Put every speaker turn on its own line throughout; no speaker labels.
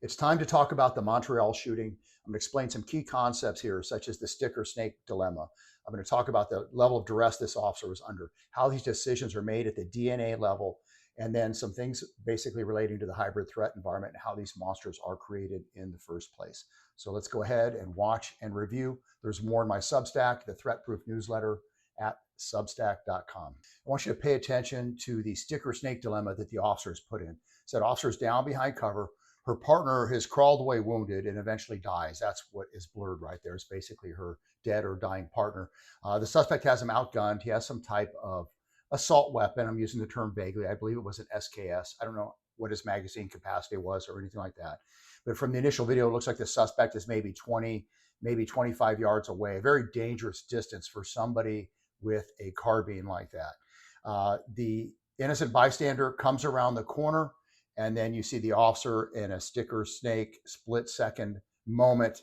It's time to talk about the Montreal shooting. I'm going to explain some key concepts here, such as the stick or snake dilemma. I'm going to talk about the level of duress this officer was under, how these decisions are made at the DNA level, and then some things basically relating to the hybrid threat environment and how these monsters are created in the first place. So let's go ahead and watch and review. There's more in my Substack, the Threat Proof newsletter at substack.com. I want you to pay attention to the stick or snake dilemma that the officers put in. Said officer's down behind cover. Her partner has crawled away wounded and eventually dies. That's what is blurred right there. It's basically her dead or dying partner. The suspect has him outgunned. He has some type of assault weapon. I'm using the term vaguely. I believe it was an SKS. I don't know what his magazine capacity was or anything like that. But from the initial video, it looks like the suspect is maybe 20, maybe 25 yards away. A very dangerous distance for somebody with a carbine like that. The innocent bystander comes around the corner, and then you see the officer in a stick or snake split-second moment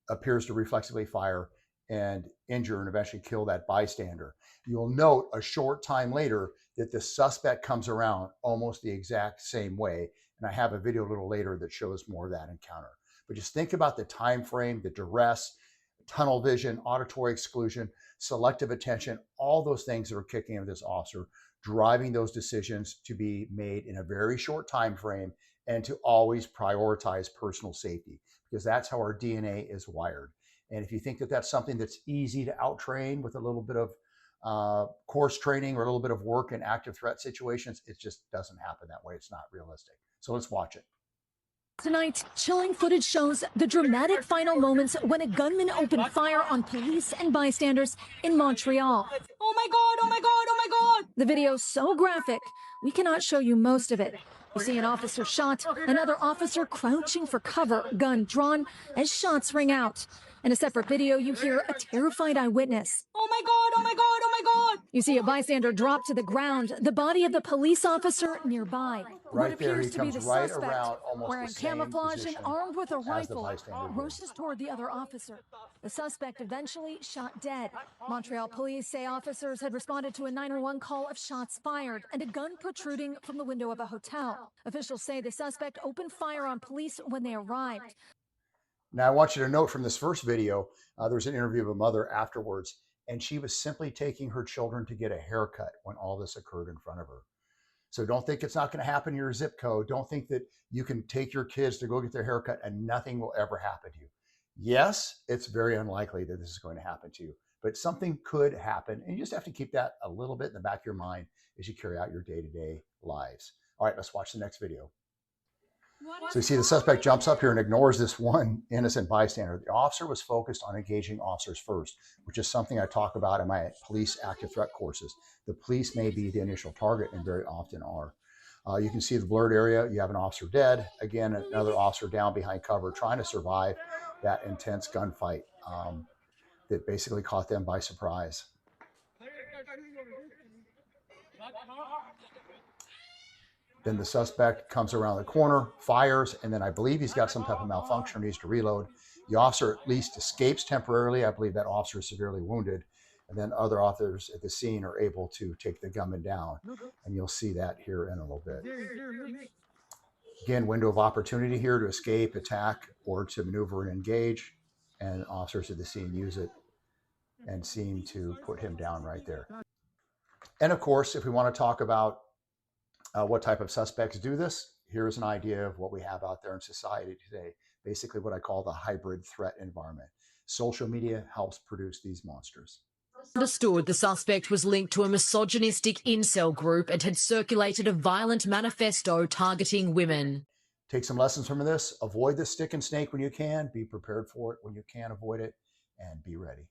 appears to reflexively fire and injure and eventually kill that bystander. You'll note a short time later that the suspect comes around almost the exact same way. And I have a video a little later that shows more of that encounter. But just think about the time frame, the duress, tunnel vision, auditory exclusion, selective attention, all those things that are kicking into this officer, driving those decisions to be made in a very short time frame and to always prioritize personal safety, because that's how our DNA is wired. And if you think that that's something that's easy to out-train with a little bit of course training or a little bit of work in active threat situations, it just doesn't happen that way. It's not realistic. So let's watch it.
Tonight, chilling footage shows the dramatic final moments when a gunman opened fire on police and bystanders in Montreal.
Oh my God, oh my God, oh my God!
The video's so graphic, we cannot show you most of it. You see an officer shot, another officer crouching for cover, gun drawn, as shots ring out. In a separate video, you hear a terrified eyewitness.
Oh my God, oh my God, oh my God!
You see a bystander drop to the ground, the body of the police officer nearby.
Right
What
there,
appears
he
to be
comes
the
right
suspect,
around almost
wearing
the same
camouflage and
position
armed with a
as the
rifle,
bystander did.
rushes toward the other officer. The suspect eventually shot dead. Montreal police say officers had responded to a 911 call of shots fired and a gun protruding from the window of a hotel. Officials say the suspect opened fire on police when they arrived.
Now, I want you to note from this first video, there was an interview of a mother afterwards, and she was simply taking her children to get a haircut when all this occurred in front of her. So don't think it's not going to happen in your zip code. Don't think that you can take your kids to go get their haircut and nothing will ever happen to you. Yes, it's very unlikely that this is going to happen to you, but something could happen. And you just have to keep that a little bit in the back of your mind as you carry out your day-to-day lives. All right, let's watch the next video. So you see the suspect jumps up here and ignores this one innocent bystander. The officer was focused on engaging officers first, which is something I talk about in my police active threat courses. The police may be the initial target and very often are. You can see the blurred area. You have an officer dead. Again, another officer down behind cover trying to survive that intense gunfight that basically caught them by surprise. Then the suspect comes around the corner, fires, and then I believe he's got some type of malfunction, needs to reload. The officer at least escapes temporarily. I believe that officer is severely wounded. And then other officers at the scene are able to take the gunman down. And you'll see that here in a little bit. Again, window of opportunity here to escape, attack, or to maneuver and engage. And officers at the scene use it and seem to put him down right there. And of course, if we want to talk about what type of suspects do this, here's an idea of what we have out there in society today. Basically what I call the hybrid threat environment. Social media helps produce these monsters.
Understood the suspect was linked to a misogynistic incel group and had circulated a violent manifesto targeting women.
Take some lessons from this. Avoid the stick and snake when you can. Be prepared for it when you can avoid it, and be ready.